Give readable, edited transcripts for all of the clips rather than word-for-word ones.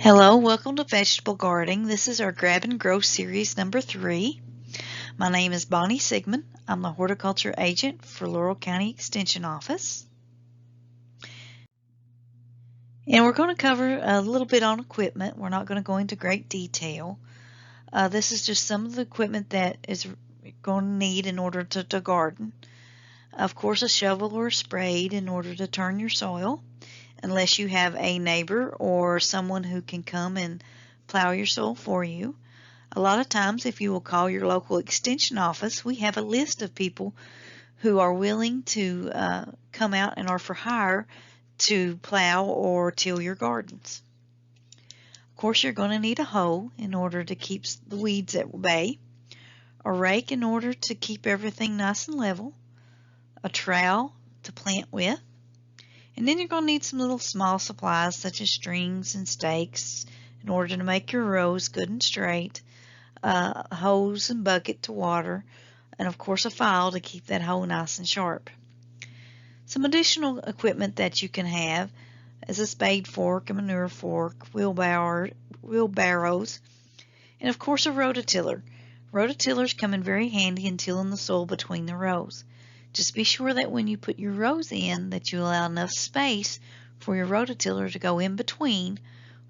Hello, welcome to Vegetable Gardening. This is our Grab and Grow series number 3. My name is Bonnie Sigmund. I'm the horticulture agent for Laurel County Extension Office. And we're going to cover a little bit on equipment. We're not going to go into great detail. This is just some of the equipment that is going to need in order to garden. Of course, a shovel or a spade in order to turn your soil, unless you have a neighbor or someone who can come and plow your soil for you. A lot of times, if you will call your local extension office, we have a list of people who are willing to come out and are for hire to plow or till your gardens. Of course, you're going to need a hoe in order to keep the weeds at bay, a rake in order to keep everything nice and level, a trowel to plant with, and then you're going to need some little small supplies such as strings and stakes in order to make your rows good and straight, a hose and bucket to water, and of course a file to keep that hoe nice and sharp. Some additional equipment that you can have is a spade fork, a manure fork, wheelbarrows, and of course a rototiller. Rototillers come in very handy in tilling the soil between the rows. Just be sure that when you put your rows in that you allow enough space for your rototiller to go in between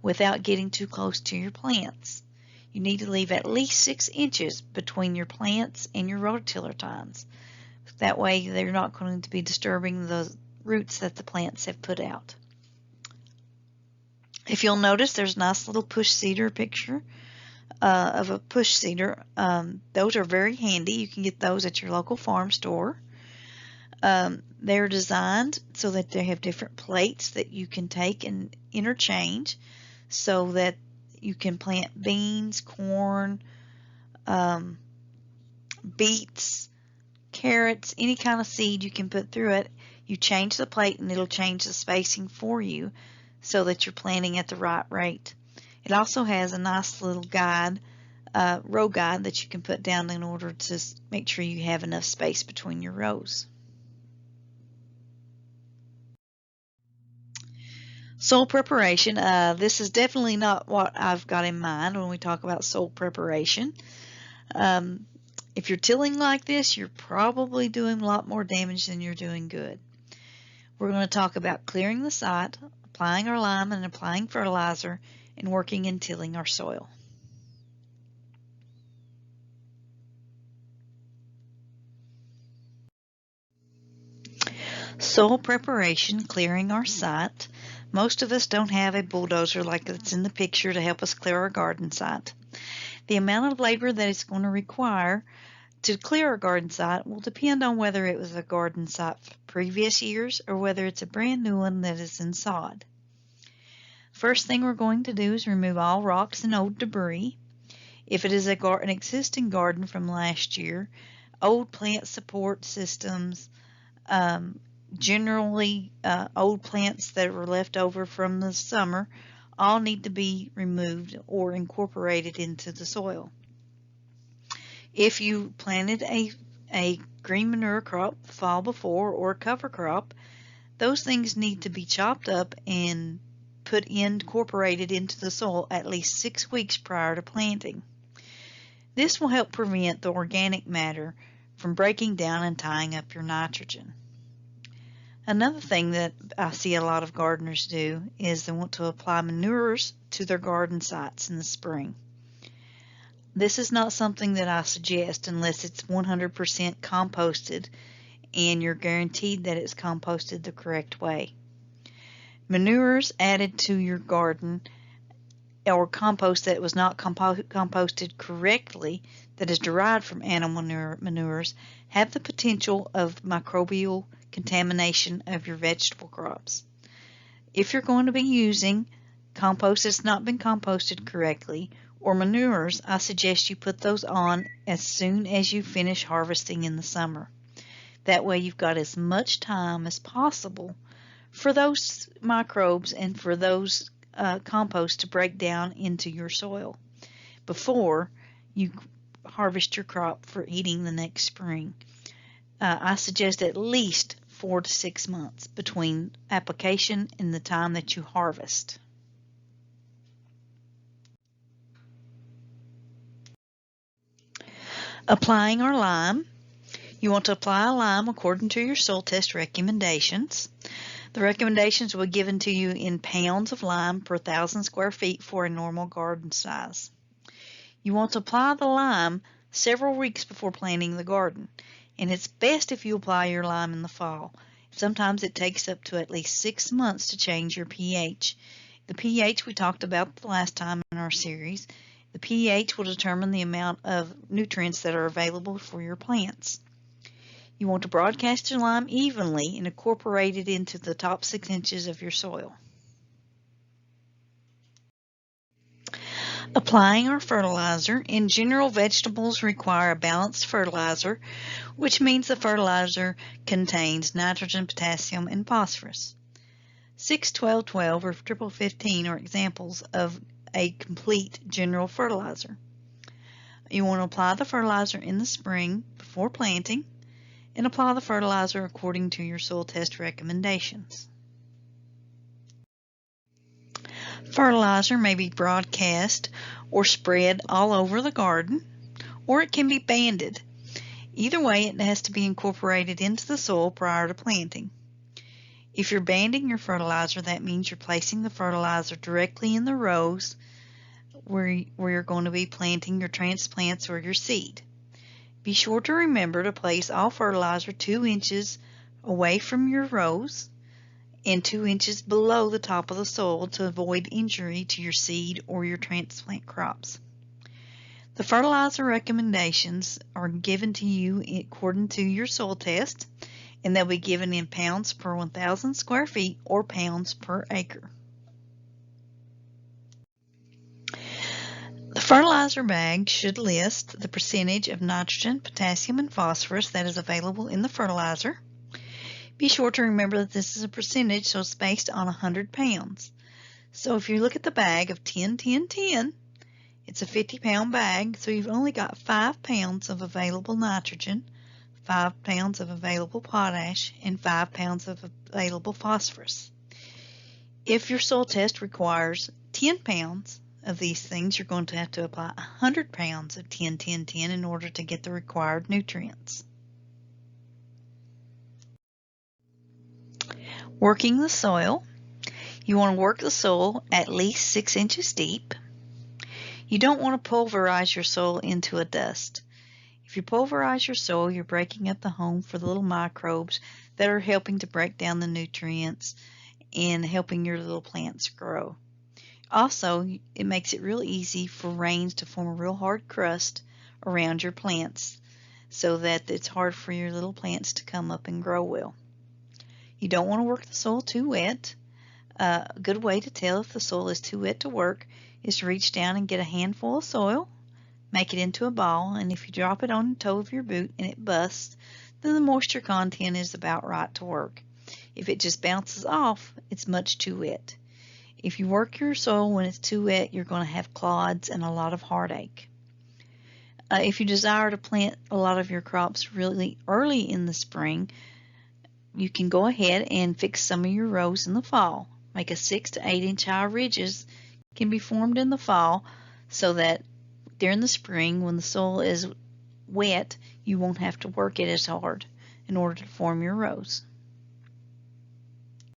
without getting too close to your plants. You need to leave at least 6 inches between your plants and your rototiller tines. That way they're not going to be disturbing the roots that the plants have put out. If you'll notice, there's a nice little push seeder picture of a push seeder. Those are very handy. You can get those at your local farm store. They're designed so that they have different plates that you can take and interchange so that you can plant beans, corn, beets, carrots, any kind of seed you can put through it. You change the plate and it'll change the spacing for you so that you're planting at the right rate. It also has a nice little guide, row guide that you can put down in order to make sure you have enough space between your rows. Soil preparation. This is definitely not what I've got in mind when we talk about soil preparation. If you're tilling like this, you're probably doing a lot more damage than you're doing good. We're going to talk about clearing the site, applying our lime and applying fertilizer, and working and tilling our soil. Soil preparation, clearing our site. Most of us don't have a bulldozer like that's in the picture to help us clear our garden site. The amount of labor that it's going to require to clear a garden site will depend on whether it was a garden site from previous years or whether it's a brand new one that is in sod. First thing we're going to do is remove all rocks and old debris. If it is an existing garden from last year, old plant support systems, generally old plants that were left over from the summer, all need to be removed or incorporated into the soil. If you planted a green manure crop the fall before or a cover crop, those things need to be chopped up and incorporated into the soil at least 6 weeks prior to planting. This will help prevent the organic matter from breaking down and tying up your nitrogen. Another thing that I see a lot of gardeners do is they want to apply manures to their garden sites in the spring. This is not something that I suggest unless it's 100% composted and you're guaranteed that it's composted the correct way. Manures added to your garden or compost that was not composted correctly, that is derived from animal manures, have the potential of microbial contamination of your vegetable crops. If you're going to be using compost that's not been composted correctly or manures, I suggest you put those on as soon as you finish harvesting in the summer. That way you've got as much time as possible for those microbes and for those compost to break down into your soil before you harvest your crop for eating the next spring. I suggest at least 4 to 6 months between application and the time that you harvest. Applying our lime. You want to apply a lime according to your soil test recommendations. The recommendations were given to you in pounds of lime per 1,000 square feet for a normal garden size. You want to apply the lime several weeks before planting the garden, and it's best if you apply your lime in the fall. Sometimes it takes up to at least 6 months to change your pH. The pH we talked about the last time in our series. The pH will determine the amount of nutrients that are available for your plants. You want to broadcast your lime evenly and incorporate it into the top 6 inches of your soil. Applying our fertilizer. In general, vegetables require a balanced fertilizer, which means the fertilizer contains nitrogen, potassium, and phosphorus. 6-12-12 or triple 15 are examples of a complete general fertilizer. You want to apply the fertilizer in the spring before planting and apply the fertilizer according to your soil test recommendations. Fertilizer may be broadcast or spread all over the garden, or it can be banded. Either way, it has to be incorporated into the soil prior to planting. If you're banding your fertilizer, that means you're placing the fertilizer directly in the rows where you're going to be planting your transplants or your seed. Be sure to remember to place all fertilizer 2 inches away from your rows and 2 inches below the top of the soil to avoid injury to your seed or your transplant crops. The fertilizer recommendations are given to you according to your soil test, and they'll be given in pounds per 1,000 square feet or pounds per acre. The fertilizer bag should list the percentage of nitrogen, potassium, and phosphorus that is available in the fertilizer. Be sure to remember that this is a percentage, so it's based on 100 pounds. So if you look at the bag of 10, 10, 10, it's a 50-pound bag, so you've only got 5 pounds of available nitrogen, 5 pounds of available potash, and 5 pounds of available phosphorus. If your soil test requires 10 pounds of these things, you're going to have to apply 100 pounds of 10, 10, 10 in order to get the required nutrients. Working the soil. You want to work the soil at least 6 inches deep. You don't want to pulverize your soil into a dust. If you pulverize your soil, you're breaking up the home for the little microbes that are helping to break down the nutrients and helping your little plants grow. Also, it makes it real easy for rains to form a real hard crust around your plants so that it's hard for your little plants to come up and grow well. You don't want to work the soil too wet. A good way to tell if the soil is too wet to work is to reach down and get a handful of soil, make it into a ball, and if you drop it on the toe of your boot and it busts, then the moisture content is about right to work. If it just bounces off, it's much too wet. If you work your soil when it's too wet, you're going to have clods and a lot of heartache. If you desire to plant a lot of your crops really early in the spring, you can go ahead and fix some of your rows in the fall. Make a 6 to 8 inch high ridges can be formed in the fall so that during the spring when the soil is wet, you won't have to work it as hard in order to form your rows.